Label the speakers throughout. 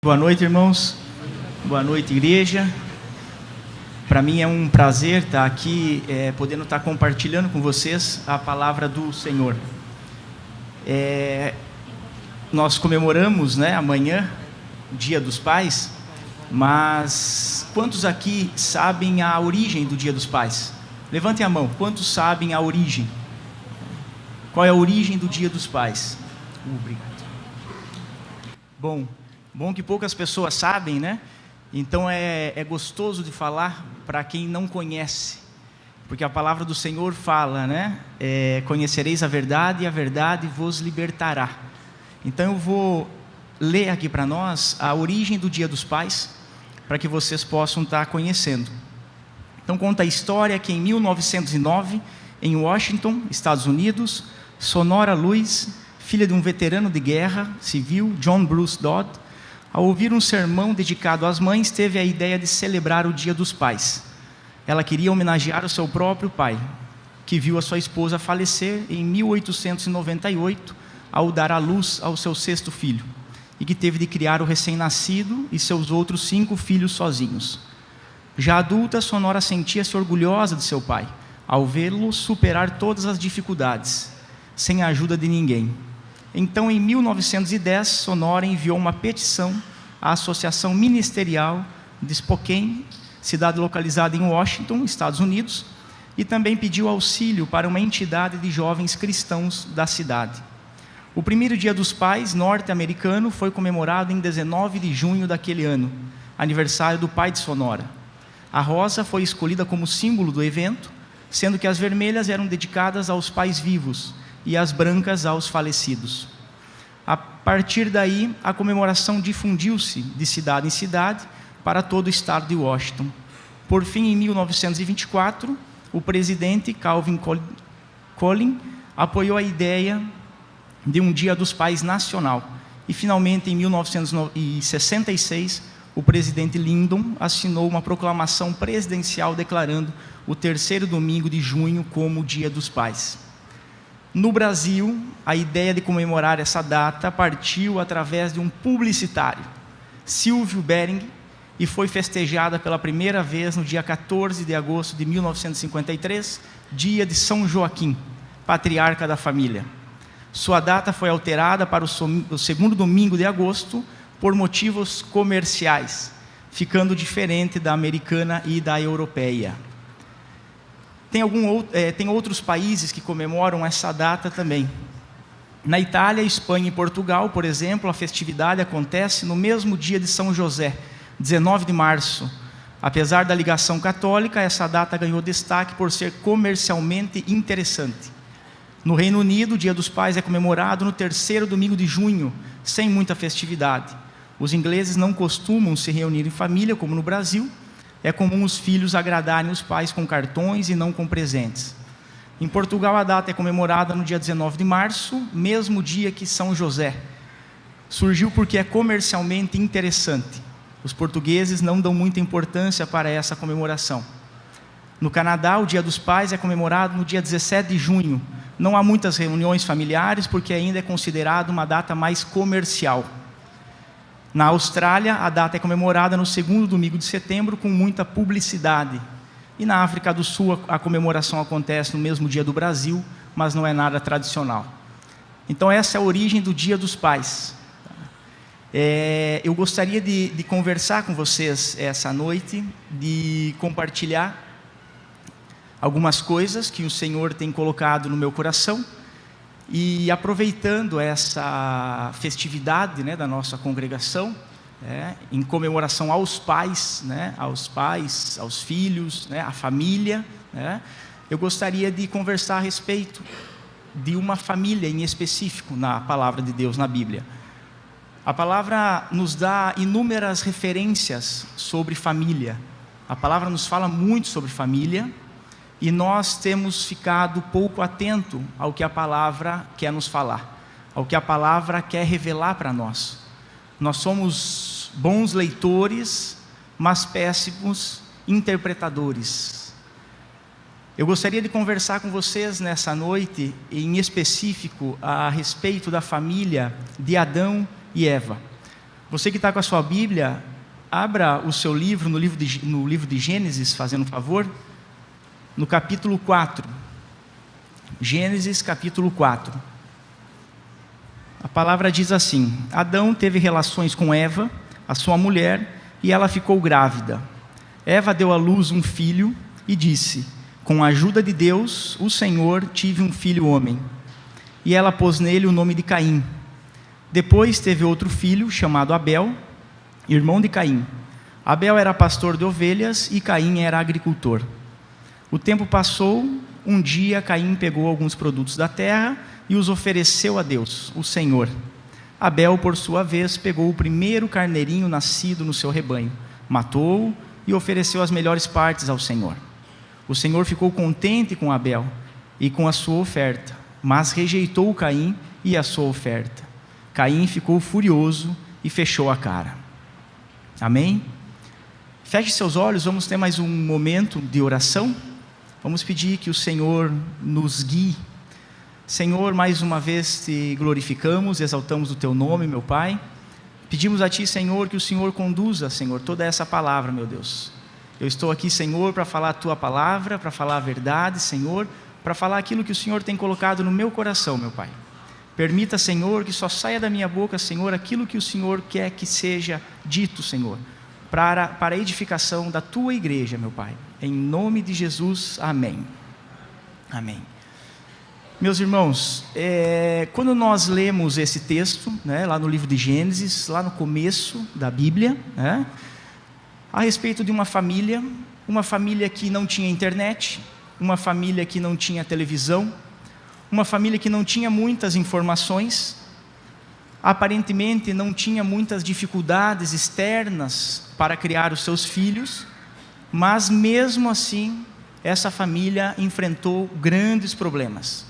Speaker 1: Boa noite, irmãos. Boa noite, igreja. Para mim é um prazer estar aqui, podendo estar compartilhando com vocês a palavra do Senhor. Nós comemoramos, amanhã, o Dia dos Pais, mas quantos aqui sabem a origem do Dia dos Pais? Levantem a mão. Quantos sabem a origem? Qual é a origem do Dia dos Pais? Obrigado. Bom que poucas pessoas sabem, né? Então é gostoso de falar para quem não conhece, porque a palavra do Senhor fala, né? Conhecereis a verdade e a verdade vos libertará. Então eu vou ler aqui para nós a origem do Dia dos Pais, para que vocês possam estar conhecendo. Então conta a história que em 1909, em Washington, Estados Unidos, Sonora Lewis, filha de um veterano de guerra civil, John Bruce Dodd, ao ouvir um sermão dedicado às mães, teve a ideia de celebrar o Dia dos Pais. Ela queria homenagear o seu próprio pai, que viu a sua esposa falecer em 1898, ao dar à luz ao seu 6º filho, e que teve de criar o recém-nascido e seus outros 5 filhos sozinhos. Já adulta, Sonora sentia-se orgulhosa de seu pai, ao vê-lo superar todas as dificuldades, sem a ajuda de ninguém. Então, em 1910, Sonora enviou uma petição à Associação Ministerial de Spokane, cidade localizada em Washington, Estados Unidos, e também pediu auxílio para uma entidade de jovens cristãos da cidade. O primeiro Dia dos Pais norte-americano foi comemorado em 19 de junho daquele ano, aniversário do pai de Sonora. A rosa foi escolhida como símbolo do evento, sendo que as vermelhas eram dedicadas aos pais vivos e as brancas aos falecidos. A partir daí, a comemoração difundiu-se de cidade em cidade para todo o estado de Washington. Por fim, em 1924, o presidente Calvin Coolidge apoiou a ideia de um Dia dos Pais nacional. E, finalmente, em 1966, o presidente Lyndon assinou uma proclamação presidencial declarando o 3º domingo de junho como o Dia dos Pais. No Brasil, a ideia de comemorar essa data partiu através de um publicitário, Silvio Bering, e foi festejada pela primeira vez no dia 14 de agosto de 1953, dia de São Joaquim, patriarca da família. Sua data foi alterada para o 2º domingo de agosto por motivos comerciais, ficando diferente da americana e da europeia. Tem outros países que comemoram essa data também. Na Itália, Espanha e Portugal, por exemplo, a festividade acontece no mesmo dia de São José, 19 de março. Apesar da ligação católica, essa data ganhou destaque por ser comercialmente interessante. No Reino Unido, o Dia dos Pais é comemorado no 3º domingo de junho, sem muita festividade. Os ingleses não costumam se reunir em família, como no Brasil. É comum os filhos agradarem os pais com cartões e não com presentes. Em Portugal, a data é comemorada no dia 19 de março, mesmo dia que São José. Surgiu porque é comercialmente interessante. Os portugueses não dão muita importância para essa comemoração. No Canadá, o Dia dos Pais é comemorado no dia 17 de junho. Não há muitas reuniões familiares porque ainda é considerado uma data mais comercial. Na Austrália, a data é comemorada no 2º domingo de setembro com muita publicidade. E na África do Sul, a comemoração acontece no mesmo dia do Brasil, mas não é nada tradicional. Então essa é a origem do Dia dos Pais. Eu gostaria de conversar com vocês essa noite, de compartilhar algumas coisas que o Senhor tem colocado no meu coração. E aproveitando essa festividade, da nossa congregação, em comemoração aos pais, aos filhos, à família, eu gostaria de conversar a respeito de uma família em específico na palavra de Deus, na Bíblia. A palavra nos dá inúmeras referências sobre família. A palavra nos fala muito sobre família. E nós temos ficado pouco atento ao que a palavra quer nos falar, ao que a palavra quer revelar para nós. Nós somos bons leitores, mas péssimos interpretadores. Eu gostaria de conversar com vocês nessa noite, em específico, a respeito da família de Adão e Eva. Você que está com a sua Bíblia, abra o seu livro no livro de Gênesis, fazendo um favor, no capítulo 4. Gênesis capítulo 4. A palavra diz assim: Adão teve relações com Eva, a sua mulher, e ela ficou grávida. Eva deu à luz um filho e disse: com a ajuda de Deus, o Senhor, tive um filho homem. E ela pôs nele o nome de Caim. Depois teve outro filho, chamado Abel, irmão de Caim. Abel era pastor de ovelhas e Caim era agricultor. O tempo passou, um dia Caim pegou alguns produtos da terra e os ofereceu a Deus, o Senhor. Abel, por sua vez, pegou o primeiro carneirinho nascido no seu rebanho, matou-o e ofereceu as melhores partes ao Senhor. O Senhor ficou contente com Abel e com a sua oferta, mas rejeitou Caim e a sua oferta. Caim ficou furioso e fechou a cara. Amém? Feche seus olhos, vamos ter mais um momento de oração. Vamos pedir que o Senhor nos guie. Senhor, mais uma vez te glorificamos, exaltamos o teu nome, meu Pai. Pedimos a ti, Senhor, que o Senhor conduza, Senhor, toda essa palavra, meu Deus. Eu estou aqui, Senhor, para falar a tua palavra, para falar a verdade, Senhor, para falar aquilo que o Senhor tem colocado no meu coração, meu Pai. Permita, Senhor, que só saia da minha boca, Senhor, aquilo que o Senhor quer que seja dito, Senhor, para a edificação da tua igreja, meu Pai. Em nome de Jesus, amém. Amém. Meus irmãos, quando nós lemos esse texto, lá no livro de Gênesis, lá no começo da Bíblia, a respeito de uma família que não tinha internet, uma família que não tinha televisão, uma família que não tinha muitas informações, aparentemente não tinha muitas dificuldades externas para criar os seus filhos, mas mesmo assim, essa família enfrentou grandes problemas.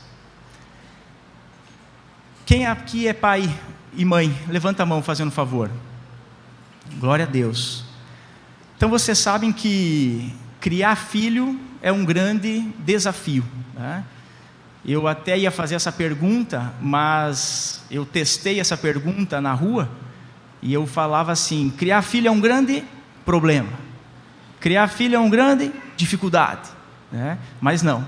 Speaker 1: Quem aqui é pai e mãe? Levanta a mão fazendo um favor. Glória a Deus. Então vocês sabem que criar filho é um grande desafio, né? Eu até ia fazer essa pergunta, mas eu testei essa pergunta na rua e eu falava assim: criar filho é um grande problema, criar filho é uma grande dificuldade, né? Mas não,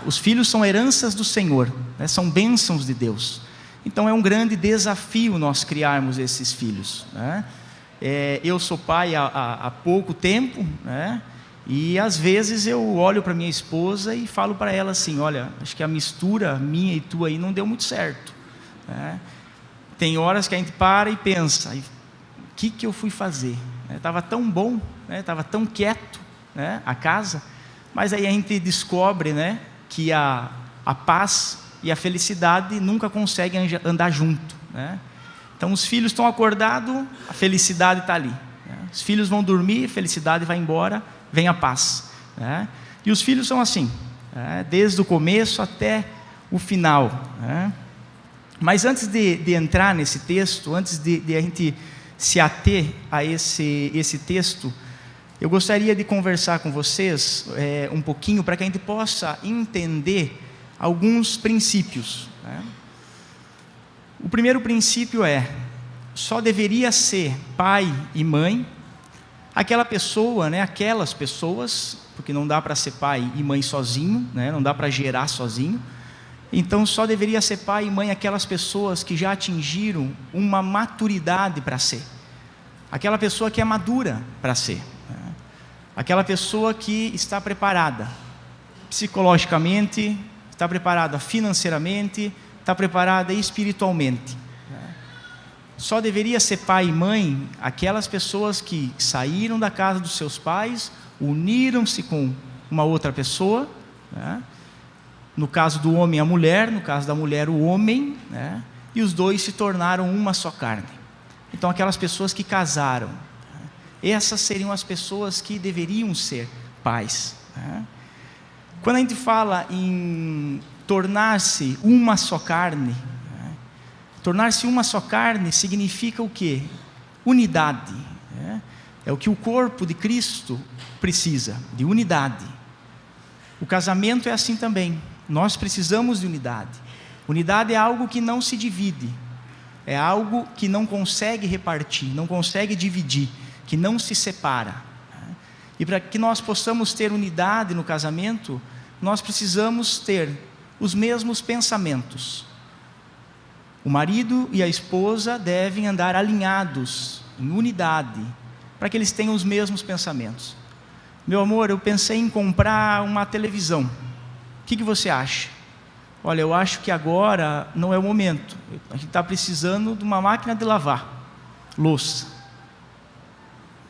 Speaker 1: os filhos são heranças do Senhor, né? São bênçãos de Deus. Então é um grande desafio nós criarmos esses filhos, né? Eu sou pai há pouco tempo, né? E às vezes eu olho para minha esposa e falo para ela assim: olha, acho que a mistura minha e tua aí não deu muito certo, né? Tem horas que a gente para e pensa: o que eu fui fazer? Estava tão bom, estava tão quieto, né, a casa, mas aí a gente descobre, né, que a paz e a felicidade nunca conseguem andar junto, né? Então os filhos estão acordados, a felicidade está ali, né? Os filhos vão dormir, a felicidade vai embora, vem a paz, né? E os filhos são assim, né, desde o começo até o final, né? Mas antes de entrar nesse texto, antes de a gente se ater a esse texto, eu gostaria de conversar com vocês um pouquinho, para que a gente possa entender alguns princípios, né? O primeiro princípio só deveria ser pai e mãe aquela pessoa, né, aquelas pessoas, porque não dá para ser pai e mãe sozinho, né, não dá para gerar sozinho. Então só deveria ser pai e mãe aquelas pessoas que já atingiram uma maturidade para ser, aquela pessoa que é madura para ser, né? Aquela pessoa que está preparada psicologicamente, está preparada financeiramente, está preparada espiritualmente, né? Só deveria ser pai e mãe aquelas pessoas que saíram da casa dos seus pais, uniram-se com uma outra pessoa, né? No caso do homem, a mulher; no caso da mulher, o homem, né? E os dois se tornaram uma só carne. Então aquelas pessoas que casaram, né? Essas seriam as pessoas que deveriam ser pais, né? Quando a gente fala em tornar-se uma só carne, né? Tornar-se uma só carne significa o quê? Unidade, né? É o que o corpo de Cristo precisa, de unidade. O casamento é assim também. Nós precisamos de unidade. Unidade é algo que não se divide, é algo que não consegue repartir, não consegue dividir, que não se separa. E para que nós possamos ter unidade no casamento, nós precisamos ter os mesmos pensamentos. O marido e a esposa devem andar alinhados, em unidade, para que eles tenham os mesmos pensamentos. Meu amor, eu pensei em comprar uma televisão. O que você acha? Olha, eu acho que agora não é o momento. A gente está precisando de uma máquina de lavar louça.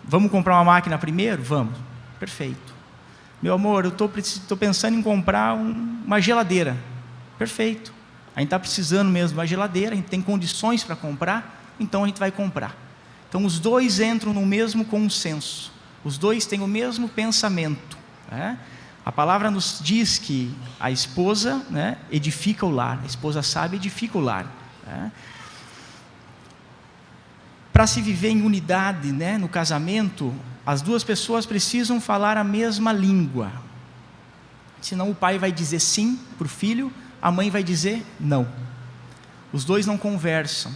Speaker 1: Vamos comprar uma máquina primeiro? Vamos. Perfeito. Meu amor, eu estou pensando em comprar uma geladeira. Perfeito. A gente está precisando mesmo de uma geladeira, a gente tem condições para comprar, então a gente vai comprar. Então os dois entram no mesmo consenso. Os dois têm o mesmo pensamento. A palavra nos diz que a esposa, edifica o lar. A esposa sábia edifica o lar. Para se viver em unidade, no casamento, as duas pessoas precisam falar a mesma língua. Senão o pai vai dizer sim para o filho, a mãe vai dizer não. Os dois não conversam.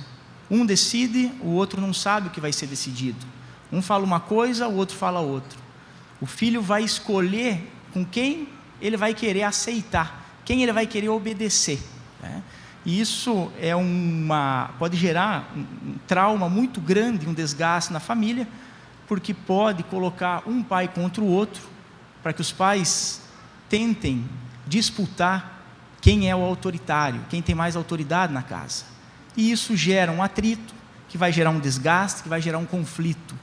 Speaker 1: Um decide, o outro não sabe o que vai ser decidido. Um fala uma coisa, o outro fala outra. O filho vai escolher com quem ele vai querer aceitar, quem ele vai querer obedecer. E isso pode gerar um trauma muito grande, um desgaste na família, porque pode colocar um pai contra o outro, para que os pais tentem disputar quem é o autoritário, quem tem mais autoridade na casa. E isso gera um atrito, que vai gerar um desgaste, que vai gerar um conflito.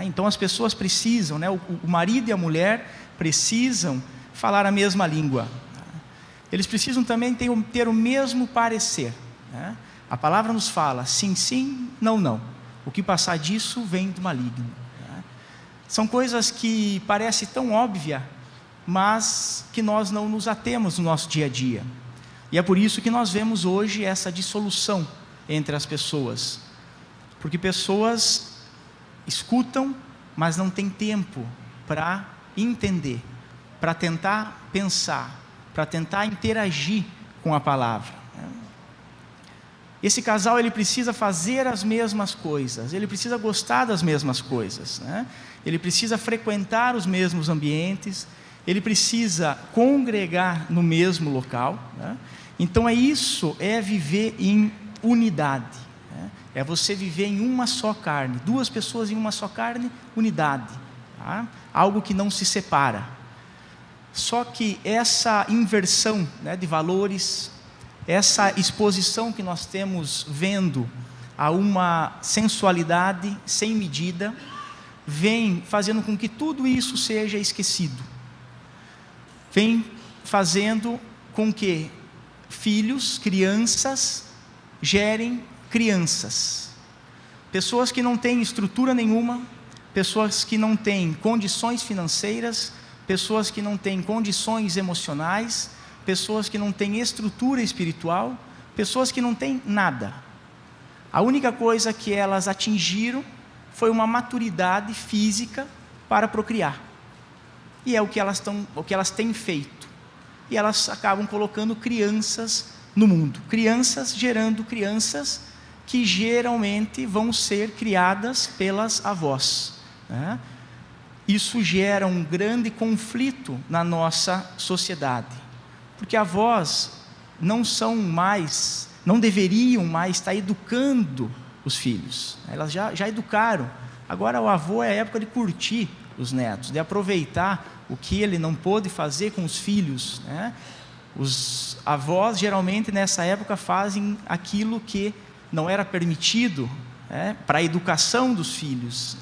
Speaker 1: Então as pessoas precisam, o marido e a mulher precisam falar a mesma língua. Eles precisam também ter o mesmo parecer. A palavra nos fala sim, sim, não, não. O que passar disso vem do maligno. São coisas que parecem tão óbvias, mas que nós não nos atemos no nosso dia a dia. E é por isso que nós vemos hoje essa dissolução entre as pessoas. Porque pessoas escutam, mas não têm tempo para entender, para tentar pensar, para tentar interagir com a palavra. Esse casal, ele precisa fazer as mesmas coisas, ele precisa gostar das mesmas coisas, ele precisa frequentar os mesmos ambientes, ele precisa congregar no mesmo local. Então isso é viver em unidade. É você viver em uma só carne, duas pessoas em uma só carne, unidade, algo que não se separa. Só que essa inversão de valores, essa exposição que nós temos vendo a uma sensualidade sem medida, vem fazendo com que tudo isso seja esquecido, vem fazendo com que filhos, crianças, gerem crianças, pessoas que não têm estrutura nenhuma, pessoas que não têm condições financeiras, pessoas que não têm condições emocionais, pessoas que não têm estrutura espiritual, pessoas que não têm nada. A única coisa que elas atingiram foi uma maturidade física para procriar, e é o que elas têm feito, e elas acabam colocando crianças no mundo, crianças gerando crianças que geralmente vão ser criadas pelas avós. Isso gera um grande conflito na nossa sociedade, porque avós não deveriam mais estar educando os filhos, elas já educaram. Agora o avô é a época de curtir os netos, de aproveitar o que ele não pôde fazer com os filhos. Os avós geralmente nessa época fazem aquilo que não era permitido para a educação dos filhos,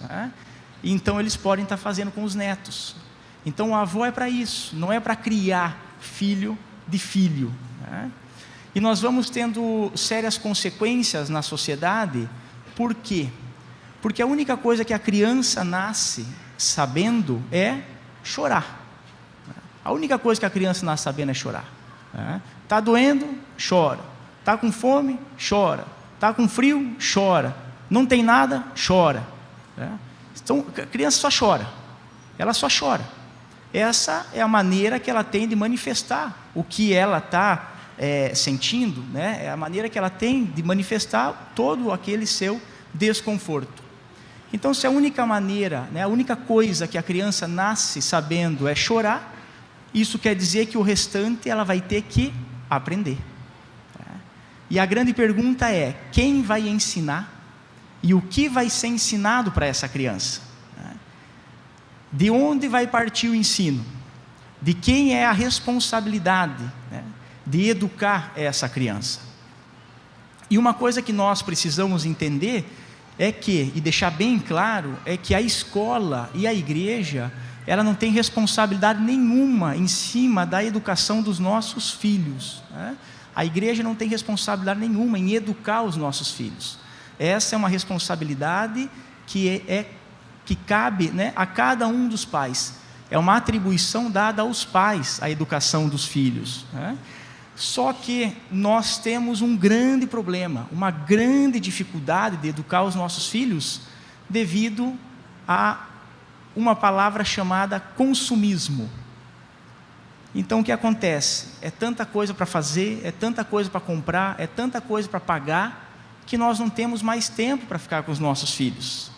Speaker 1: então eles podem estar fazendo com os netos. Então o avô é para isso, não é para criar filho de filho. E nós vamos tendo sérias consequências na sociedade. Por quê? Porque a única coisa que a criança nasce sabendo é chorar. A única coisa que a criança nasce sabendo é chorar. Está doendo? Chora. Está com fome? Chora. Está com frio? Chora. Não tem nada? Chora. Então a criança só chora. Ela só chora. Essa é a maneira que ela tem de manifestar o que ela está sentindo, né, é a maneira que ela tem de manifestar todo aquele seu desconforto. Então, se a única maneira, né, a única coisa que a criança nasce sabendo é chorar, isso quer dizer que o restante ela vai ter que aprender. E a grande pergunta é: quem vai ensinar e o que vai ser ensinado para essa criança? De onde vai partir o ensino? De quem é a responsabilidade, né, de educar essa criança? E uma coisa que nós precisamos entender é que, e deixar bem claro, é que a escola e a igreja, ela não tem responsabilidade nenhuma em cima da educação dos nossos filhos, né? A igreja não tem responsabilidade nenhuma em educar os nossos filhos. Essa é uma responsabilidade que cabe, né, a cada um dos pais. É uma atribuição dada aos pais, a educação dos filhos, né? Só que nós temos um grande problema, uma grande dificuldade de educar os nossos filhos devido a uma palavra chamada consumismo. Então o que acontece? É tanta coisa para fazer, é tanta coisa para comprar, é tanta coisa para pagar, que nós não temos mais tempo para ficar com os nossos filhos.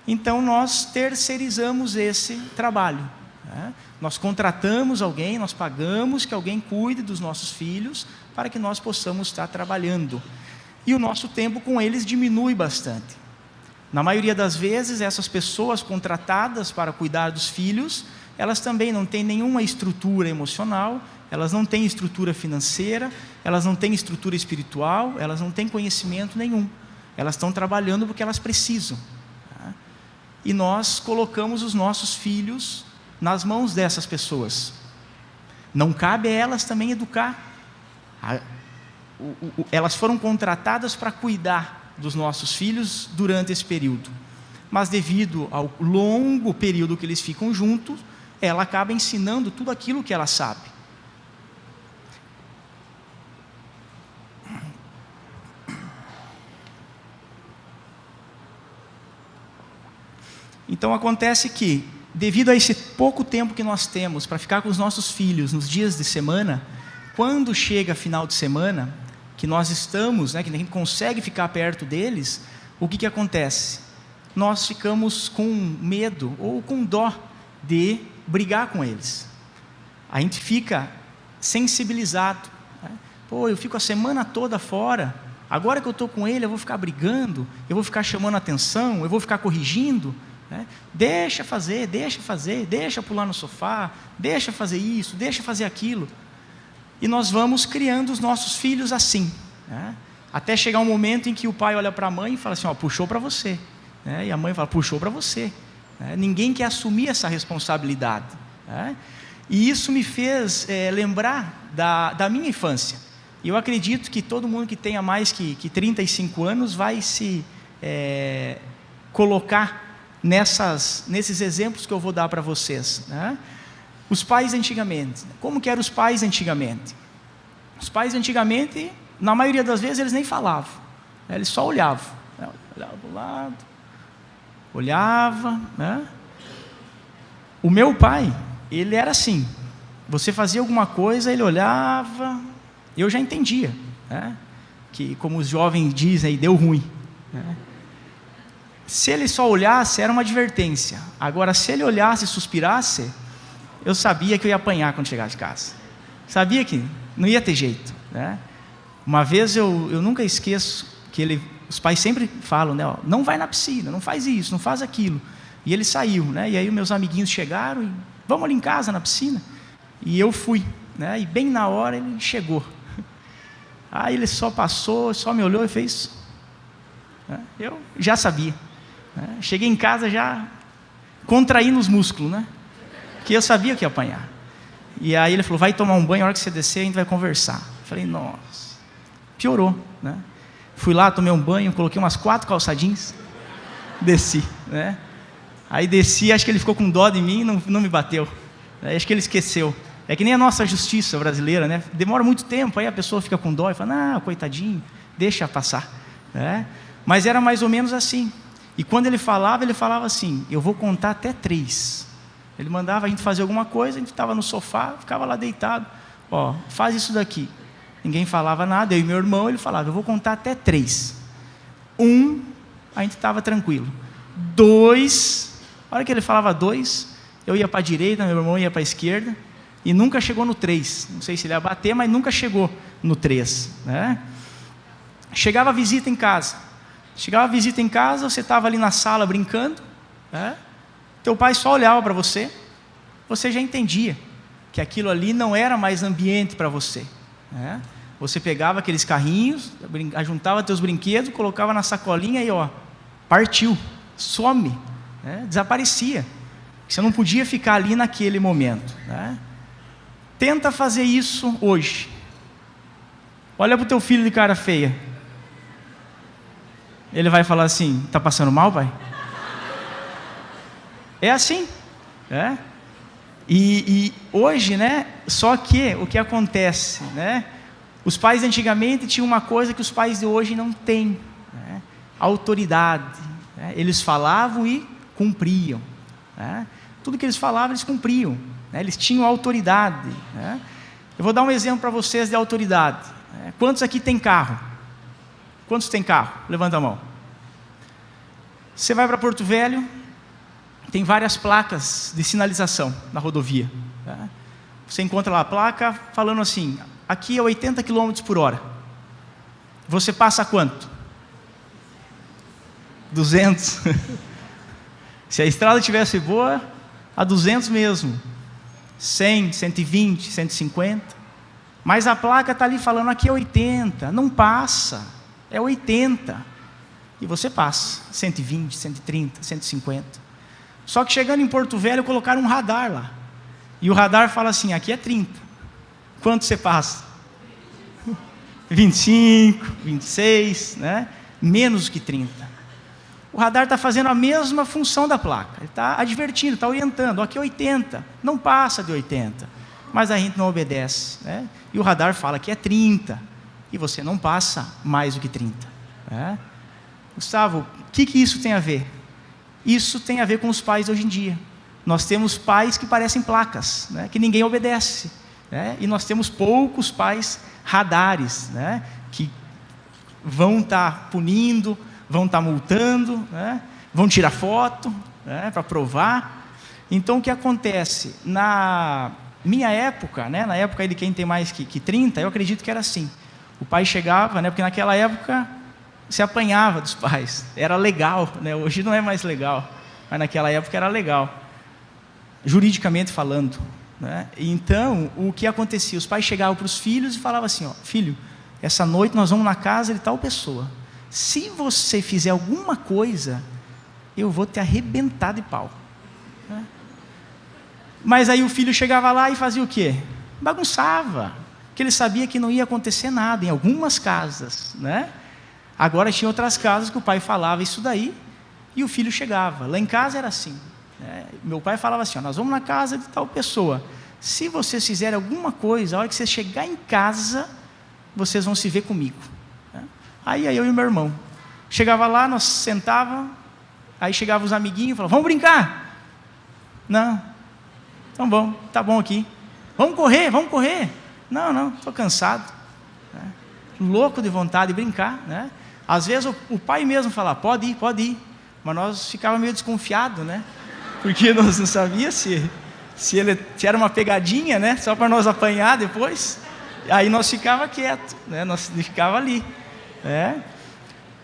Speaker 1: Então nós terceirizamos esse trabalho, né? Nós contratamos alguém, nós pagamos que alguém cuide dos nossos filhos para que nós possamos estar trabalhando. E o nosso tempo com eles diminui bastante. Na maioria das vezes, essas pessoas contratadas para cuidar dos filhos, elas também não têm nenhuma estrutura emocional, elas não têm estrutura financeira, elas não têm estrutura espiritual, elas não têm conhecimento nenhum. Elas estão trabalhando porque elas precisam. E nós colocamos os nossos filhos nas mãos dessas pessoas. Não cabe a elas também educar. Elas foram contratadas para cuidar dos nossos filhos durante esse período. Mas devido ao longo período que eles ficam juntos, ela acaba ensinando tudo aquilo que ela sabe. Então acontece que, devido a esse pouco tempo que nós temos para ficar com os nossos filhos nos dias de semana, quando chega final de semana, que nós estamos, né, que a gente consegue ficar perto deles, o que acontece? Nós ficamos com medo ou com dó de brigar com eles. A gente fica sensibilizado, né? Pô, eu fico a semana toda fora, agora que eu estou com ele eu vou ficar brigando, eu vou ficar chamando atenção, eu vou ficar corrigindo, né? Deixa fazer, deixa pular no sofá, deixa fazer isso, deixa fazer aquilo. E nós vamos criando os nossos filhos assim, né? Até chegar um momento em que o pai olha para a mãe e fala assim: ó, puxou para você, né? E a mãe fala: puxou para você, né? Ninguém quer assumir essa responsabilidade, né? E isso me fez lembrar da minha infância. E eu acredito que todo mundo que tenha mais que 35 anos vai se colocar nesses exemplos que eu vou dar para vocês, né? Os pais antigamente, como que eram os pais antigamente? Os pais antigamente, na maioria das vezes, eles nem falavam, né? Eles só olhavam, né? Olhava para o lado, olhava, né? O meu pai, ele era assim, você fazia alguma coisa, ele olhava, eu já entendia, né? Que, como os jovens dizem aí, deu ruim, né? Se ele só olhasse, era uma advertência. Agora, se ele olhasse e suspirasse, eu sabia que eu ia apanhar quando chegasse em casa. Sabia que não ia ter jeito, né? Uma vez eu nunca esqueço que os pais sempre falam, né? Ó, não vai na piscina, não faz isso, não faz aquilo. E ele saiu, né? E aí meus amiguinhos chegaram e vamos ali em casa na piscina. E eu fui, né? E bem na hora ele chegou. Aí ele só passou, só me olhou e fez. Né? Eu já sabia. Né? Cheguei em casa já contraindo os músculos, né? Que eu sabia que ia apanhar. E aí ele falou: vai tomar um banho, a hora que você descer a gente vai conversar. Eu falei: nossa, piorou, né? Fui lá, tomei um banho, coloquei umas 4 calçadinhas, desci, né? Aí desci, acho que ele ficou com dó de mim e não me bateu. Acho que ele esqueceu. É que nem a nossa justiça brasileira, né? Demora muito tempo, aí a pessoa fica com dó e fala: ah, coitadinho, deixa passar, né? Mas era mais ou menos assim. E quando ele falava assim: eu vou contar até 3. Ele mandava a gente fazer alguma coisa, a gente estava no sofá, ficava lá deitado. Ó, faz isso daqui. ninguém falava nada, eu e meu irmão, ele falava, eu vou contar até 3. 1, a gente estava tranquilo. 2, a hora que ele falava 2, eu ia para a direita, meu irmão ia para a esquerda, e nunca chegou no 3. Não sei se ele ia bater, mas nunca chegou no 3. Né? Chegava a visita em casa. Você estava ali na sala brincando, né? Teu pai só olhava para você, você já entendia que aquilo ali não era mais ambiente para você. Né? Você pegava aqueles carrinhos, juntava teus brinquedos, colocava na sacolinha e partiu, some, né? Desaparecia. Você não podia ficar ali naquele momento. Né? Tenta fazer isso hoje. Olha para o teu filho de cara feia. Ele vai falar assim, está passando mal, pai? É assim. É? E hoje, né, só que o que acontece, né, os pais antigamente tinham uma coisa que os pais de hoje não têm, né, autoridade, né, eles falavam e cumpriam, né, tudo que eles falavam eles cumpriam, né, eles tinham autoridade, né. Eu vou dar um exemplo para vocês de autoridade, né. Quantos aqui tem carro? Quantos tem carro? Levanta a mão. Você vai para Porto Velho, tem várias placas de sinalização na rodovia. Tá? Você encontra lá a placa falando assim, aqui é 80 km por hora. Você passa a quanto? 200. Se a estrada estivesse boa, a 200 mesmo. 100, 120, 150. Mas a placa está ali falando, aqui é 80. Não passa, é 80. E você passa, 120, 130, 150. Só que chegando em Porto Velho, colocaram um radar lá. E o radar fala assim, aqui é 30. Quanto você passa? 25, 26, né? Menos que 30. O radar está fazendo a mesma função da placa. Ele está advertindo, está orientando. Aqui é 80, não passa de 80. Mas a gente não obedece. Né? E o radar fala que é 30. E você não passa mais do que 30. Né? Gustavo, o que isso tem a ver? Isso tem a ver com os pais hoje em dia. Nós temos pais que parecem placas, né, que ninguém obedece. Né, e nós temos poucos pais radares, né, que vão estar punindo, vão estar multando, né, vão tirar foto, né, para provar. Então, o que acontece? Na minha época, né, na época de quem tem mais que 30, eu acredito que era assim. O pai chegava, né, porque naquela época se apanhava dos pais, era legal, né? Hoje não é mais legal, mas naquela época era legal, juridicamente falando, né? Então, o que acontecia? Os pais chegavam para os filhos e falavam assim, filho, essa noite nós vamos na casa de tal pessoa, se você fizer alguma coisa, eu vou te arrebentar de pau. Né? Mas aí o filho chegava lá e fazia o quê? Bagunçava, porque ele sabia que não ia acontecer nada, em algumas casas, né? Agora tinha outras casas que o pai falava isso daí e o filho chegava. Lá em casa era assim. Né? Meu pai falava assim, nós vamos na casa de tal pessoa. Se vocês fizerem alguma coisa, a hora que vocês chegar em casa, vocês vão se ver comigo. Né? Aí eu e meu irmão. Chegava lá, nós sentávamos, aí chegavam os amiguinhos e falavam, vamos brincar? Não. Então bom, tá bom aqui. Vamos correr. Não, estou cansado. Né? Louco de vontade de brincar, né? Às vezes o pai mesmo falava, pode ir, mas nós ficávamos meio desconfiados, né? Porque nós não sabíamos se era uma pegadinha, né? Só para nós apanhar depois. Aí nós ficava quietos, né? Nós ficava ali, né?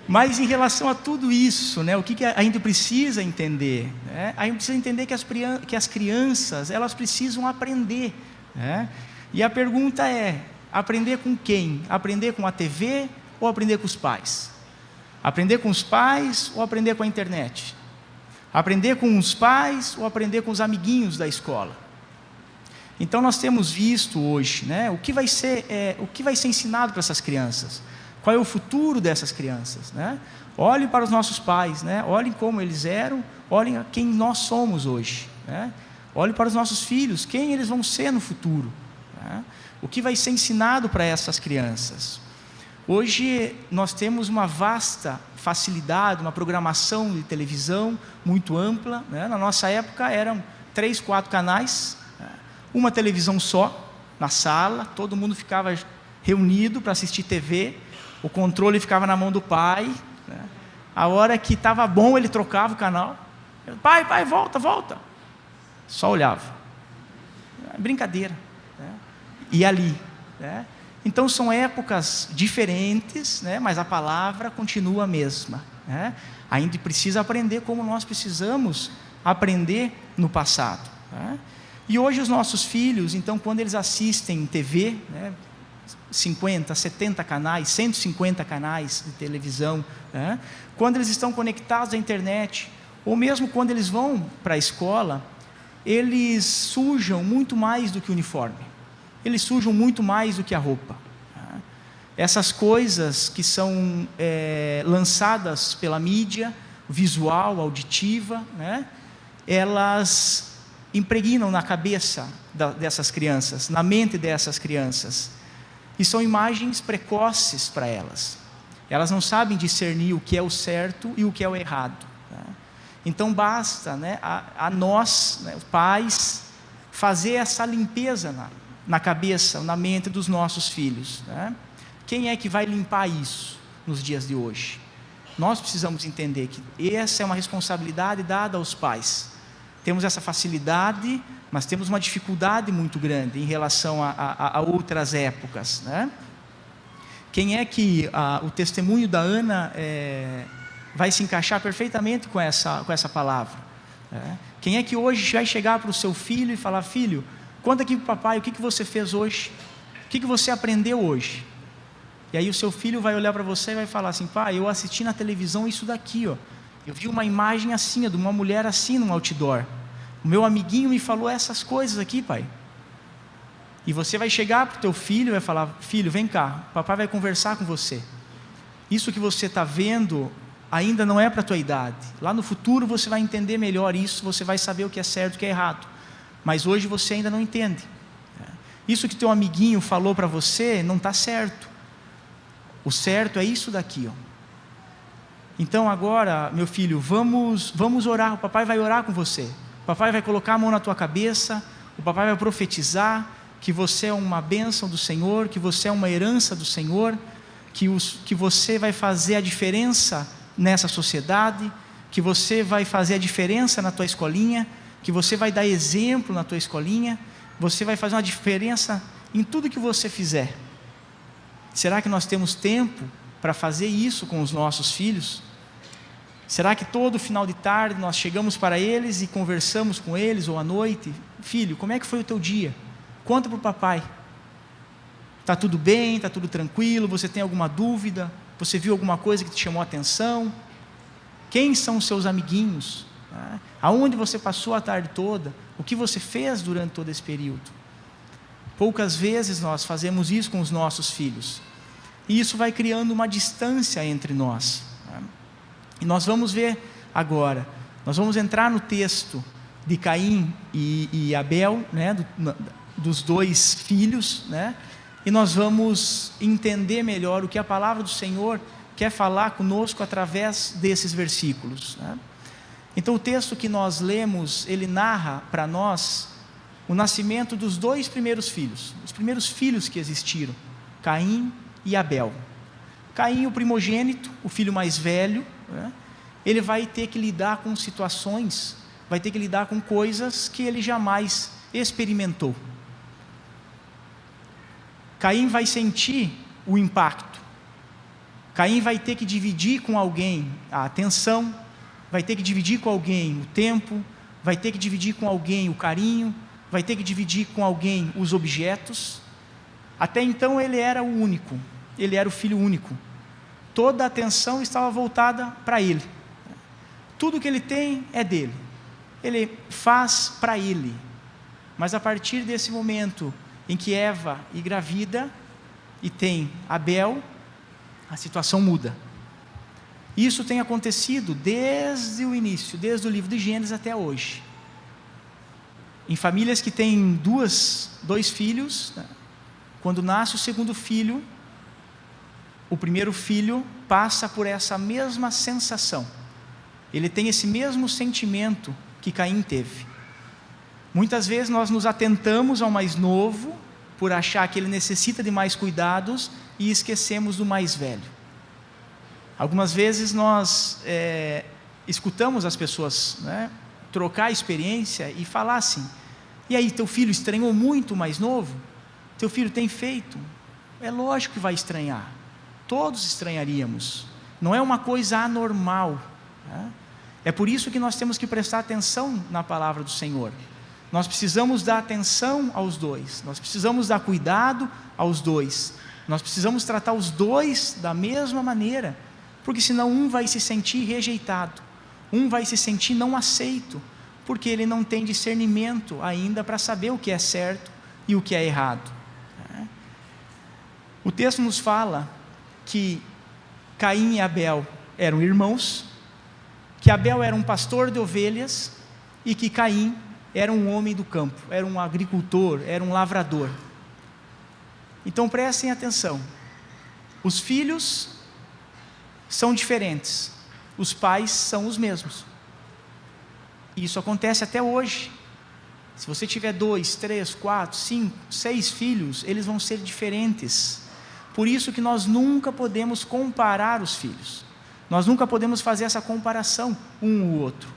Speaker 1: Mas em relação a tudo isso, né? O que a gente precisa entender? Né? A gente precisa entender que as crianças, elas precisam aprender, né? E a pergunta é, aprender com quem? Aprender com a TV ou aprender com os pais? Aprender com os pais ou aprender com a internet? Aprender com os pais ou aprender com os amiguinhos da escola? Então nós temos visto hoje, né, o que vai ser ensinado para essas crianças? Qual é o futuro dessas crianças? Né? Olhem para os nossos pais, né? Olhem como eles eram, olhem a quem nós somos hoje. Né? Olhem para os nossos filhos, quem eles vão ser no futuro. Né? O que vai ser ensinado para essas crianças? Hoje nós temos uma vasta facilidade, uma programação de televisão muito ampla, né? Na nossa época eram 3, 4 canais, uma televisão só, na sala, todo mundo ficava reunido para assistir TV, o controle ficava na mão do pai, né? A hora que estava bom ele trocava o canal, pai, volta, só olhava, brincadeira, né? E ali, né? Então são épocas diferentes, né? Mas a palavra continua a mesma, né? Ainda precisa aprender como nós precisamos aprender no passado, né? E hoje os nossos filhos, então, quando eles assistem TV, né, 50, 70 canais, 150 canais de televisão, né, quando eles estão conectados à internet, ou mesmo quando eles vão para a escola, eles sujam muito mais do que o uniforme, eles sujam muito mais do que a roupa, né? Essas coisas que são lançadas pela mídia, visual, auditiva, né, elas impregnam na cabeça dessas crianças, na mente dessas crianças, e são imagens precoces para elas. Elas não sabem discernir o que é o certo e o que é o errado, né? Então basta, né, a nós, né, pais, fazer essa limpeza na cabeça, na mente dos nossos filhos, né? Quem é que vai limpar isso nos dias de hoje? Nós precisamos entender que essa é uma responsabilidade dada aos pais. Temos essa facilidade, mas temos uma dificuldade muito grande em relação a outras épocas, né? Quem é que o testemunho da Ana vai se encaixar perfeitamente com essa palavra, né? Quem é que hoje vai chegar para o seu filho e falar: filho, conta aqui para o papai o que você fez hoje, o que você aprendeu hoje? E aí o seu filho vai olhar para você e vai falar assim: pai, eu assisti na televisão isso daqui, ó. Eu vi uma imagem assim, de uma mulher assim num outdoor. O meu amiguinho me falou essas coisas aqui, pai. E você vai chegar para o teu filho e vai falar: filho, vem cá, papai vai conversar com você. Isso que você está vendo ainda não é para a tua idade. Lá no futuro você vai entender melhor isso, você vai saber o que é certo e o que é errado. Mas hoje você ainda não entende. Isso que teu amiguinho falou para você não está certo. O certo é isso daqui, ó. Então agora, meu filho, vamos orar. O papai vai orar com você. O papai vai colocar a mão na tua cabeça. O papai vai profetizar que você é uma bênção do Senhor, que você é uma herança do Senhor, que você vai fazer a diferença nessa sociedade, que você vai fazer a diferença na tua escolinha, que você vai dar exemplo na tua escolinha, você vai fazer uma diferença em tudo que você fizer. Será que nós temos tempo para fazer isso com os nossos filhos? Será que todo final de tarde nós chegamos para eles e conversamos com eles, ou à noite: filho, como é que foi o teu dia? Conta para o papai. Está tudo bem? Está tudo tranquilo? Você tem alguma dúvida? Você viu alguma coisa que te chamou a atenção? Quem são os seus amiguinhos? Aonde você passou a tarde toda? O que você fez durante todo esse período? Poucas vezes nós fazemos isso com os nossos filhos. E isso vai criando uma distância entre nós. E nós vamos ver agora, nós vamos entrar no texto de Caim e Abel, né, dos dois filhos, né, e nós vamos entender melhor o que a palavra do Senhor quer falar conosco através desses versículos, né? Então o texto que nós lemos, ele narra para nós o nascimento dos dois primeiros filhos, os primeiros filhos que existiram, Caim e Abel. Caim, o primogênito, o filho mais velho, né? Ele vai ter que lidar com situações, vai ter que lidar com coisas que ele jamais experimentou. Caim vai sentir o impacto. Caim vai ter que dividir com alguém a atenção, vai ter que dividir com alguém o tempo, vai ter que dividir com alguém o carinho, vai ter que dividir com alguém os objetos. Até então ele era o único, ele era o filho único. Toda a atenção estava voltada para ele. Tudo que ele tem é dele. Ele faz para ele. Mas a partir desse momento em que Eva engravida e tem Abel, a situação muda. Isso tem acontecido desde o início, desde o livro de Gênesis até hoje. Em famílias que têm dois filhos, quando nasce o segundo filho, o primeiro filho passa por essa mesma sensação. Ele tem esse mesmo sentimento que Caim teve. Muitas vezes nós nos atentamos ao mais novo, por achar que ele necessita de mais cuidados e esquecemos do mais velho. Algumas vezes nós escutamos as pessoas, né, trocar a experiência e falar assim: e aí, teu filho estranhou muito o mais novo? Teu filho tem feito? É lógico que vai estranhar, todos estranharíamos, não é uma coisa anormal, né? É por isso que nós temos que prestar atenção na palavra do Senhor. Nós precisamos dar atenção aos dois, nós precisamos dar cuidado aos dois, nós precisamos tratar os dois da mesma maneira, porque senão um vai se sentir rejeitado, um vai se sentir não aceito, porque ele não tem discernimento ainda para saber o que é certo e o que é errado. O texto nos fala que Caim e Abel eram irmãos, que Abel era um pastor de ovelhas e que Caim era um homem do campo, era um agricultor, era um lavrador. Então prestem atenção, os filhos são diferentes, os pais são os mesmos. Isso acontece até hoje. Se você tiver 2, 3, 4, 5, 6 filhos, eles vão ser diferentes. Por isso que nós nunca podemos comparar os filhos. Nós nunca podemos fazer essa comparação um ou outro.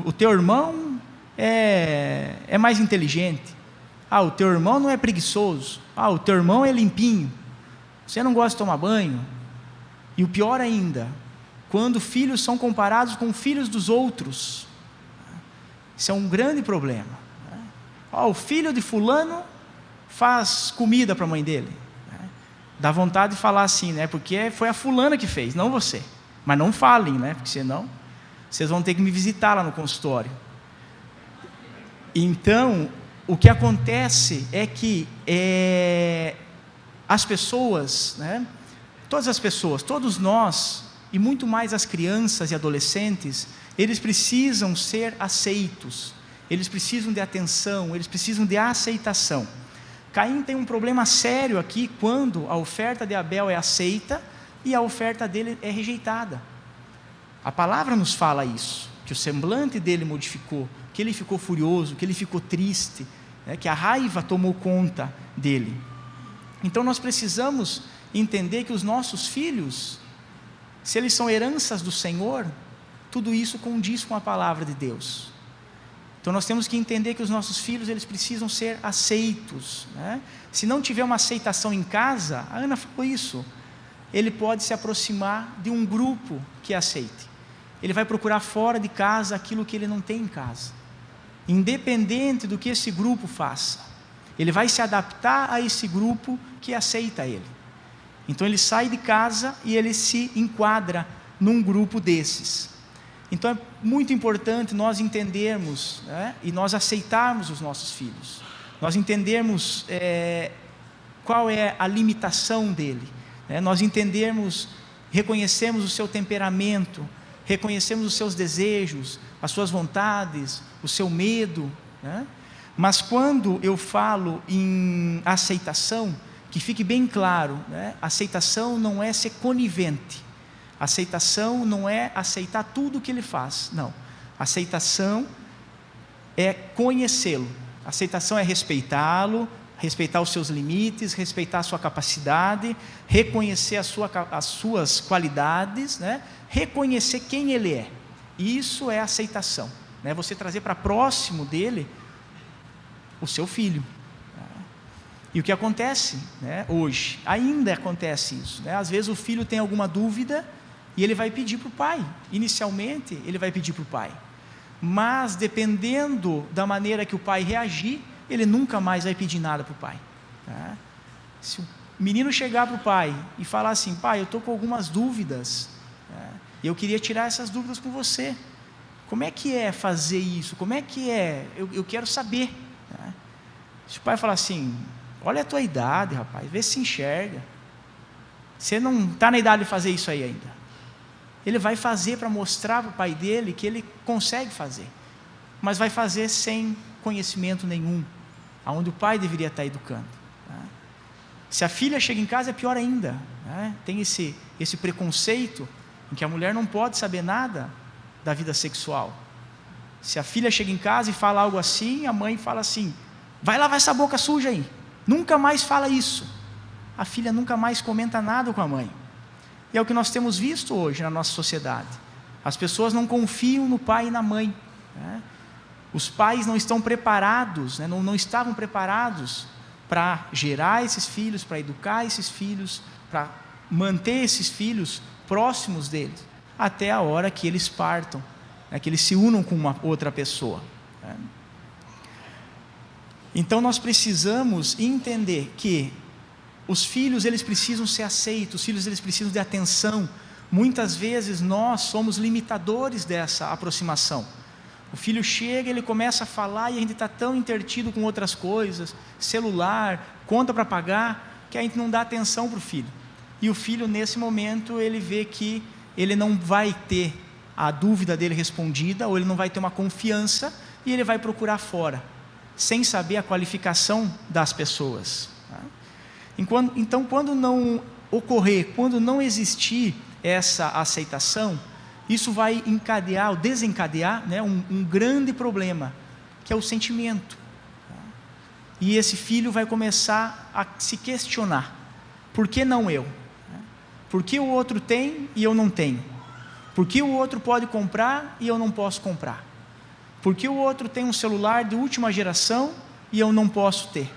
Speaker 1: O teu irmão é mais inteligente. O teu irmão não é preguiçoso. O teu irmão é limpinho. Você não gosta de tomar banho. E o pior ainda, quando filhos são comparados com filhos dos outros, isso é um grande problema. O filho de fulano faz comida para a mãe dele. Dá vontade de falar assim, né? Porque foi a fulana que fez, não você. Mas não falem, né? Porque senão vocês vão ter que me visitar lá no consultório. Então, o que acontece é que as pessoas, né? Todas as pessoas, todos nós, e muito mais as crianças e adolescentes, eles precisam ser aceitos, eles precisam de atenção, eles precisam de aceitação. Caim tem um problema sério aqui quando a oferta de Abel é aceita e a oferta dele é rejeitada. A palavra nos fala isso, que o semblante dele modificou, que ele ficou furioso, que ele ficou triste, né, que a raiva tomou conta dele. Então nós precisamos entender que os nossos filhos, se eles são heranças do Senhor, tudo isso condiz com a palavra de Deus. Então nós temos que entender que os nossos filhos, eles precisam ser aceitos, né? Se não tiver uma aceitação em casa, a Ana falou isso, ele pode se aproximar de um grupo que aceite. Ele vai procurar fora de casa aquilo que ele não tem em casa, independente do que esse grupo faça, ele vai se adaptar a esse grupo que aceita ele. Então ele sai de casa e ele se enquadra num grupo desses. Então é muito importante nós entendermos, né, e nós aceitarmos os nossos filhos, nós entendermos qual é a limitação dele, né, nós entendermos, reconhecemos o seu temperamento, reconhecemos os seus desejos, as suas vontades, o seu medo, né? Mas quando eu falo em aceitação, que fique bem claro, né, aceitação não é ser conivente. Aceitação não é aceitar tudo o que ele faz, não. Aceitação é conhecê-lo, aceitação é respeitá-lo, respeitar os seus limites, respeitar a sua capacidade, reconhecer as suas qualidades, né? Reconhecer quem ele é. Isso é aceitação, né? Você trazer para próximo dele o seu filho. E o que acontece, né, hoje, ainda acontece isso, né? Às vezes o filho tem alguma dúvida e ele vai pedir para o pai. Inicialmente ele vai pedir para o pai, mas dependendo da maneira que o pai reagir, ele nunca mais vai pedir nada para o pai, tá? Se o menino chegar para o pai e falar assim: pai, eu estou com algumas dúvidas, tá? Eu queria tirar essas dúvidas com você, como é que é fazer isso, como é que é, eu quero saber, tá? Se o pai falar assim: olha a tua idade, rapaz, vê se enxerga, você não está na idade de fazer isso aí ainda. Ele vai fazer para mostrar para o pai dele que ele consegue fazer, mas vai fazer sem conhecimento nenhum, aonde o pai deveria estar educando, tá? Se a filha chega em casa é pior ainda, né? Tem esse preconceito em que a mulher não pode saber nada da vida sexual. Se a filha chega em casa e fala algo assim, a mãe fala assim: vai lavar essa boca suja aí, nunca mais fala isso. A filha nunca mais comenta nada com a mãe. E é o que nós temos visto hoje na nossa sociedade. As pessoas não confiam no pai e na mãe, né? Os pais não estão preparados, né? não estavam preparados para gerar esses filhos, para educar esses filhos, para manter esses filhos próximos deles, até a hora que eles partam, né? Que eles se unam com uma outra pessoa, né? Então nós precisamos entender que os filhos, eles precisam ser aceitos, os filhos, eles precisam de atenção. Muitas vezes nós somos limitadores dessa aproximação. O filho chega, ele começa a falar e a gente está tão intertido com outras coisas, celular, conta para pagar, que a gente não dá atenção para o filho. E o filho, nesse momento, ele vê que ele não vai ter a dúvida dele respondida, ou ele não vai ter uma confiança, e ele vai procurar fora, sem saber a qualificação das pessoas. Então, quando não ocorrer, quando não existir essa aceitação, isso vai encadear ou desencadear, né, um grande problema, que é o sentimento. E esse filho vai começar a se questionar: por que não eu? Por que o outro tem e eu não tenho? Por que o outro pode comprar e eu não posso comprar? Por que o outro tem um celular de última geração e eu não posso ter?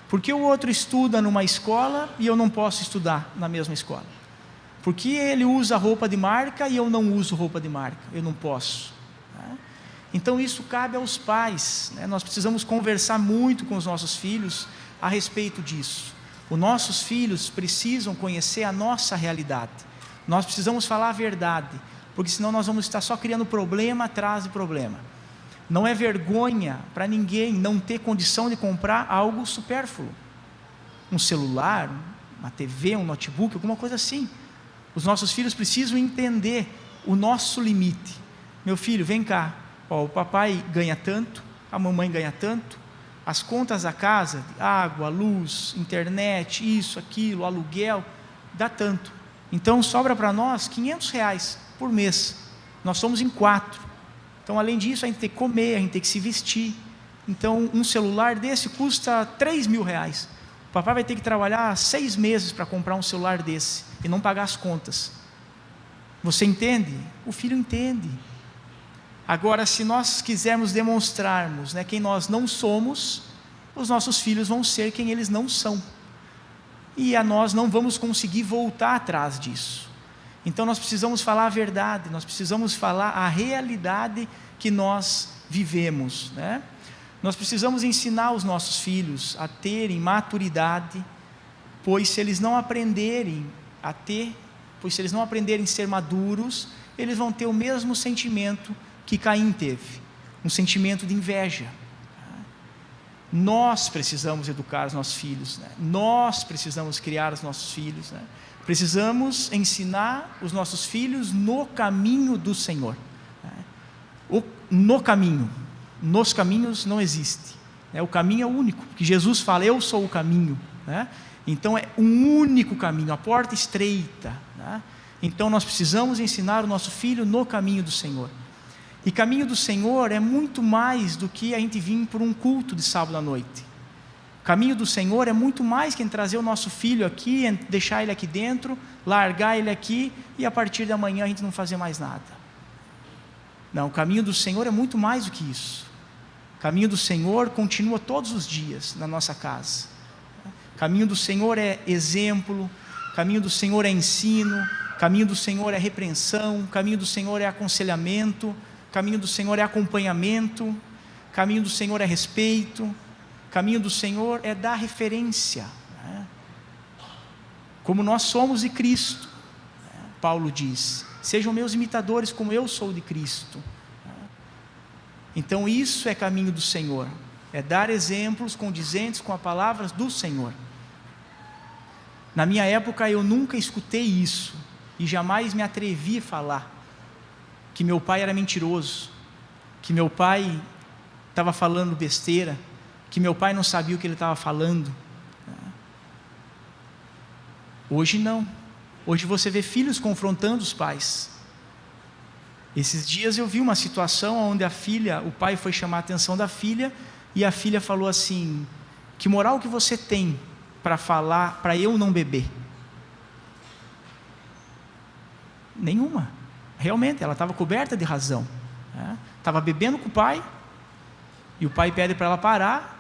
Speaker 1: Por que o outro estuda numa escola e eu não posso estudar na mesma escola? Por que ele usa roupa de marca e eu não uso roupa de marca? Eu não posso. Então isso cabe aos pais, né? Nós precisamos conversar muito com os nossos filhos a respeito disso. Os nossos filhos precisam conhecer a nossa realidade. Nós precisamos falar a verdade, porque senão nós vamos estar só criando problema atrás de problema. Não é vergonha para ninguém não ter condição de comprar algo supérfluo. Um celular, uma TV, um notebook, alguma coisa assim. Os nossos filhos precisam entender o nosso limite. Meu filho, vem cá. O papai ganha tanto, a mamãe ganha tanto. As contas da casa, água, luz, internet, isso, aquilo, aluguel, dá tanto. Então sobra para nós R$500 por mês. Nós somos em 4. Então, além disso, a gente tem que comer, a gente tem que se vestir. Então, um celular desse custa R$3.000. O papai vai ter que trabalhar 6 meses para comprar um celular desse e não pagar as contas. Você entende? O filho entende. Agora, se nós quisermos demonstrarmos, né, quem nós não somos, os nossos filhos vão ser quem eles não são. E nós não vamos conseguir voltar atrás disso. Então nós precisamos falar a verdade, nós precisamos falar a realidade que nós vivemos, né? Nós precisamos ensinar os nossos filhos a terem maturidade, pois se eles não aprenderem a ser maduros, eles vão ter o mesmo sentimento que Caim teve, um sentimento de inveja. Nós precisamos educar os nossos filhos, né? Nós precisamos criar os nossos filhos, né? Precisamos ensinar os nossos filhos no caminho do Senhor. No caminho, nos caminhos não existe. O caminho é o único, que Jesus fala: eu sou o caminho. Então é um único caminho, a porta estreita. Então nós precisamos ensinar o nosso filho no caminho do Senhor. E caminho do Senhor é muito mais do que a gente vir por um culto de sábado à noite. Caminho do Senhor é muito mais que em trazer o nosso filho aqui, deixar ele aqui dentro, largar ele aqui e a partir da manhã a gente não fazer mais nada. Não, o caminho do Senhor é muito mais do que isso. O caminho do Senhor continua todos os dias na nossa casa. O caminho do Senhor é exemplo, o caminho do Senhor é ensino, o caminho do Senhor é repreensão, o caminho do Senhor é aconselhamento, o caminho do Senhor é acompanhamento, o caminho do Senhor é respeito. O caminho do Senhor é dar referência, né? Como nós somos de Cristo, né? Paulo diz: sejam meus imitadores como eu sou de Cristo, né? Então isso é caminho do Senhor, é dar exemplos condizentes com as palavras do Senhor. Na minha época eu nunca escutei isso e jamais me atrevi a falar que meu pai era mentiroso, que meu pai estava falando besteira, que meu pai não sabia o que ele estava falando. Hoje não. Hoje você vê filhos confrontando os pais. Esses dias eu vi uma situação onde o pai foi chamar a atenção da filha e a filha falou assim: Que moral que você tem para falar para eu não beber? Nenhuma. Realmente, ela estava coberta de razão. Estava bebendo com o pai, e o pai pede para ela parar,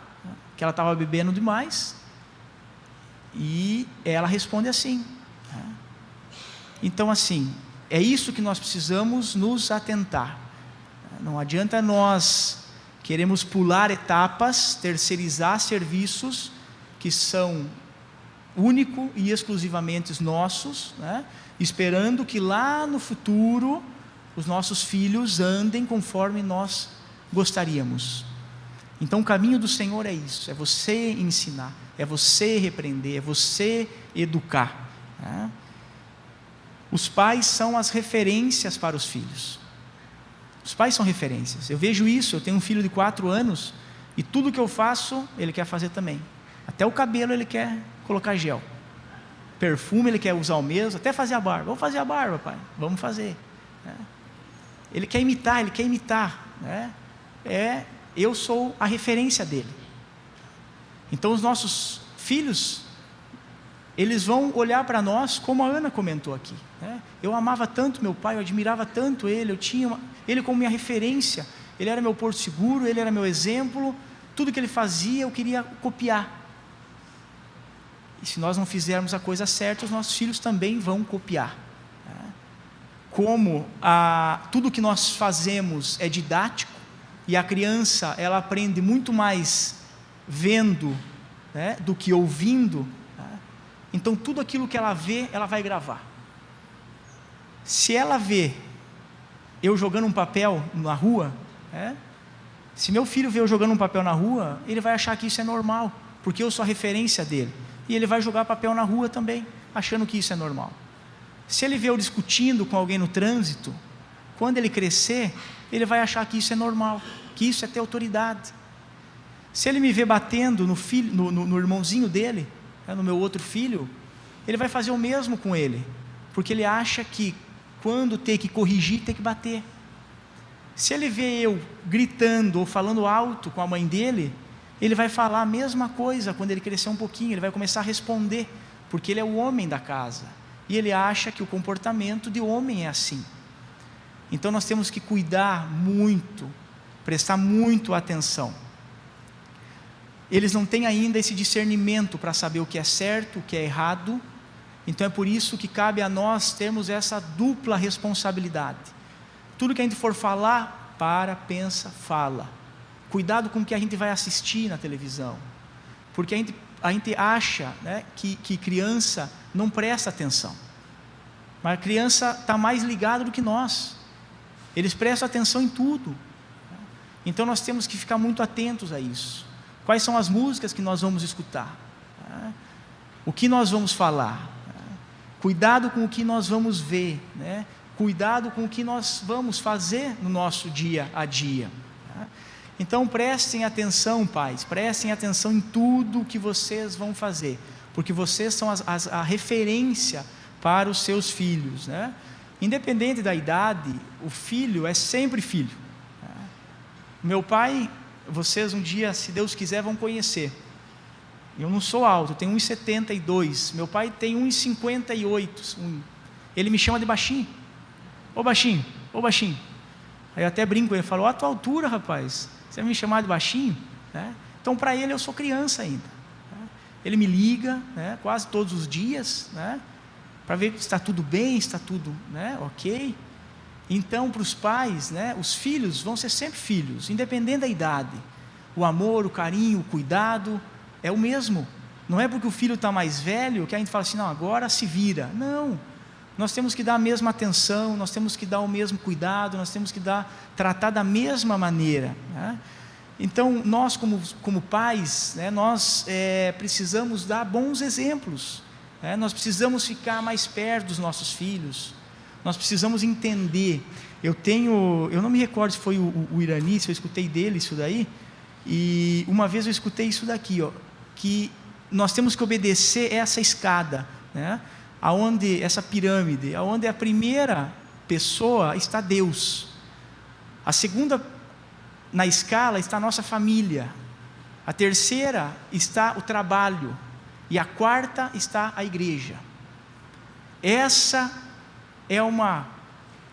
Speaker 1: que ela estava bebendo demais, e ela responde assim. Então, assim, é isso que nós precisamos nos atentar. Não adianta nós queremos pular etapas, terceirizar serviços que são único e exclusivamente nossos, esperando que lá no futuro os nossos filhos andem conforme nós gostaríamos. Então o caminho do Senhor é isso, é você ensinar, é você repreender, é você educar. Os pais são as referências para os filhos. Os pais são referências. Eu vejo isso, eu tenho um filho de 4 anos, e tudo que eu faço, ele quer fazer também. Até o cabelo ele quer colocar gel. Perfume ele quer usar o mesmo, até fazer a barba. Vamos fazer a barba, pai, vamos fazer. Ele quer imitar, eu sou a referência dele. Então os nossos filhos, eles vão olhar para nós, como a Ana comentou aqui. Eu amava tanto meu pai, eu admirava tanto ele, eu tinha ele como minha referência, ele era meu porto seguro, ele era meu exemplo, tudo que ele fazia eu queria copiar. E se nós não fizermos a coisa certa, os nossos filhos também vão copiar. Como tudo que nós fazemos é didático, e a criança ela aprende muito mais vendo, do que ouvindo, então tudo aquilo que ela vê, ela vai gravar. Se ela vê eu jogando um papel na rua, se meu filho vê eu jogando um papel na rua, ele vai achar que isso é normal, porque eu sou a referência dele, e ele vai jogar papel na rua também, achando que isso é normal. Se ele vê eu discutindo com alguém no trânsito, quando ele crescer, ele vai achar que isso é normal, que isso é ter autoridade. Se ele me vê batendo no irmãozinho dele, no meu outro filho, ele vai fazer o mesmo com ele, porque ele acha que quando tem que corrigir, tem que bater. Se ele vê eu gritando ou falando alto com a mãe dele, ele vai falar a mesma coisa quando ele crescer um pouquinho, ele vai começar a responder, porque ele é o homem da casa, e ele acha que o comportamento de homem é assim. Então nós temos que cuidar muito, prestar muito atenção. Eles não têm ainda esse discernimento para saber o que é certo, o que é errado, então é por isso que cabe a nós termos essa dupla responsabilidade. Tudo que a gente for falar, pensa, fala. Cuidado com o que a gente vai assistir na televisão, porque a gente acha, que criança não presta atenção, mas a criança está mais ligada do que nós, eles prestam atenção em tudo. Então nós temos que ficar muito atentos a isso. Quais são as músicas que nós vamos escutar? O que nós vamos falar? Cuidado com o que nós vamos ver, cuidado com o que nós vamos fazer no nosso dia a dia. Então prestem atenção, pais, prestem atenção em tudo que vocês vão fazer, porque vocês são a referência para os seus filhos, Independente da idade, o filho é sempre filho. Meu pai, vocês um dia, se Deus quiser, vão conhecer. Eu não sou alto, eu tenho 1,72, meu pai tem 1,58, ele me chama de baixinho. Ô baixinho, ô baixinho. Aí eu até brinco, ele fala, a tua altura, rapaz, você vai me chamar de baixinho? Então para ele eu sou criança ainda. Ele me liga, quase todos os dias, para ver se está tudo bem, está tudo, ok. Então para os pais, os filhos vão ser sempre filhos, independente da idade. O amor, o carinho, o cuidado é o mesmo. Não é porque o filho está mais velho que a gente fala assim, não, agora se vira. Não, nós temos que dar a mesma atenção, nós temos que dar o mesmo cuidado, nós temos que tratar da mesma maneira. Então nós como pais, nós precisamos dar bons exemplos, nós precisamos ficar mais perto dos nossos filhos, nós precisamos entender. Eu não me recordo se foi o Irani, se eu escutei dele isso daí, e uma vez eu escutei isso daqui, que nós temos que obedecer essa escada, essa pirâmide, aonde a primeira pessoa está Deus, a segunda na escala está a nossa família, A terceira está o trabalho. E a quarta está a igreja. Essa é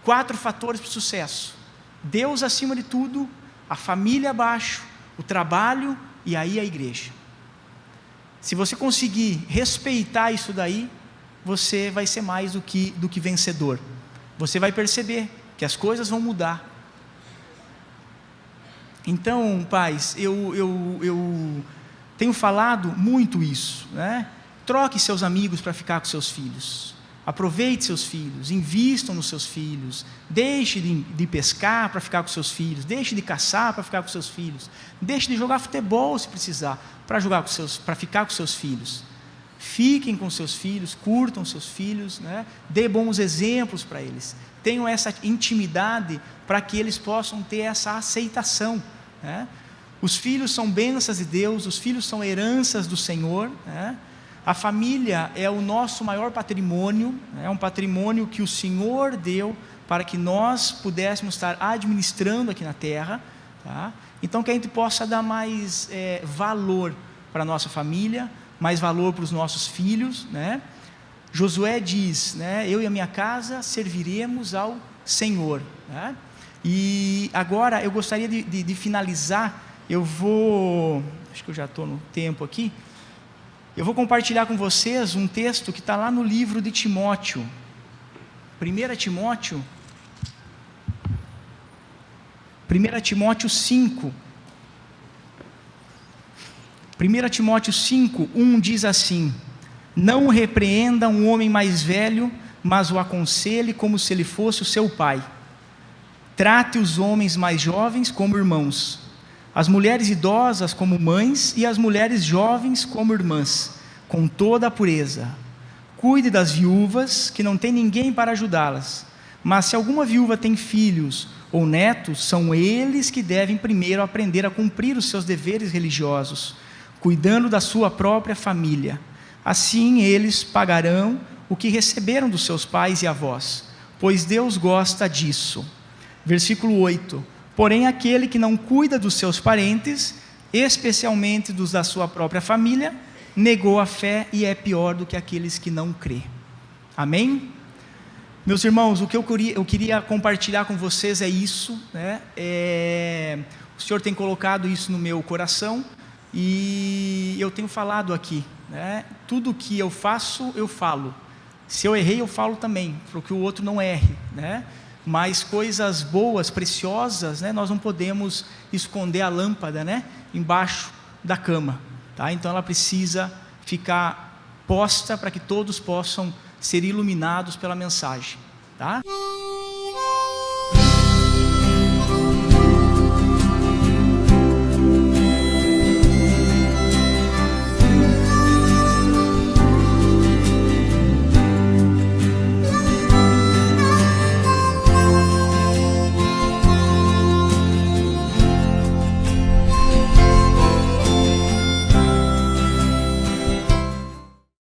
Speaker 1: 4 fatores para o sucesso. Deus acima de tudo, a família abaixo, o trabalho e aí a igreja. Se você conseguir respeitar isso daí, você vai ser mais do que vencedor. Você vai perceber que as coisas vão mudar. Então, pais, eu tenho falado muito isso, né? Troque seus amigos para ficar com seus filhos. Aproveite seus filhos, invistam nos seus filhos, deixe de pescar para ficar com seus filhos, deixe de caçar para ficar com seus filhos, deixe de jogar futebol se precisar, para ficar com seus filhos. Fiquem com seus filhos, curtam seus filhos, né? Dê bons exemplos para eles, tenham essa intimidade para que eles possam ter essa aceitação, né? Os filhos são bênçãos de Deus, os filhos são heranças do Senhor, né? A família é o nosso maior patrimônio, é um patrimônio que o Senhor deu para que nós pudéssemos estar administrando aqui na terra, tá? Então que a gente possa dar mais valor para a nossa família, mais valor para os nossos filhos, né? Josué diz, né, eu e a minha casa serviremos ao Senhor, né? E agora eu gostaria de finalizar, acho que eu já estou no tempo aqui, eu vou compartilhar com vocês um texto que está lá no livro de Timóteo, 1 Timóteo 5, 1 Timóteo 5, 1 diz assim: não repreenda um homem mais velho, mas o aconselhe como se ele fosse o seu pai. Trate os homens mais jovens como irmãos, as mulheres idosas como mães e as mulheres jovens como irmãs, com toda a pureza. Cuide das viúvas, que não tem ninguém para ajudá-las, mas se alguma viúva tem filhos ou netos, são eles que devem primeiro aprender a cumprir os seus deveres religiosos, cuidando da sua própria família. Assim eles pagarão o que receberam dos seus pais e avós, pois Deus gosta disso. Versículo 8: porém aquele que não cuida dos seus parentes, especialmente dos da sua própria família, negou a fé e é pior do que aqueles que não crê. Amém? Meus irmãos, o que eu queria compartilhar com vocês é isso, né? O Senhor tem colocado isso no meu coração e eu tenho falado aqui, né? Tudo que eu faço, eu falo. Se eu errei, eu falo também, para que o outro não erre, né? Mas coisas boas, preciosas, né, nós não podemos esconder a lâmpada, né, embaixo da cama, tá? Então ela precisa ficar posta para que todos possam ser iluminados pela mensagem, tá?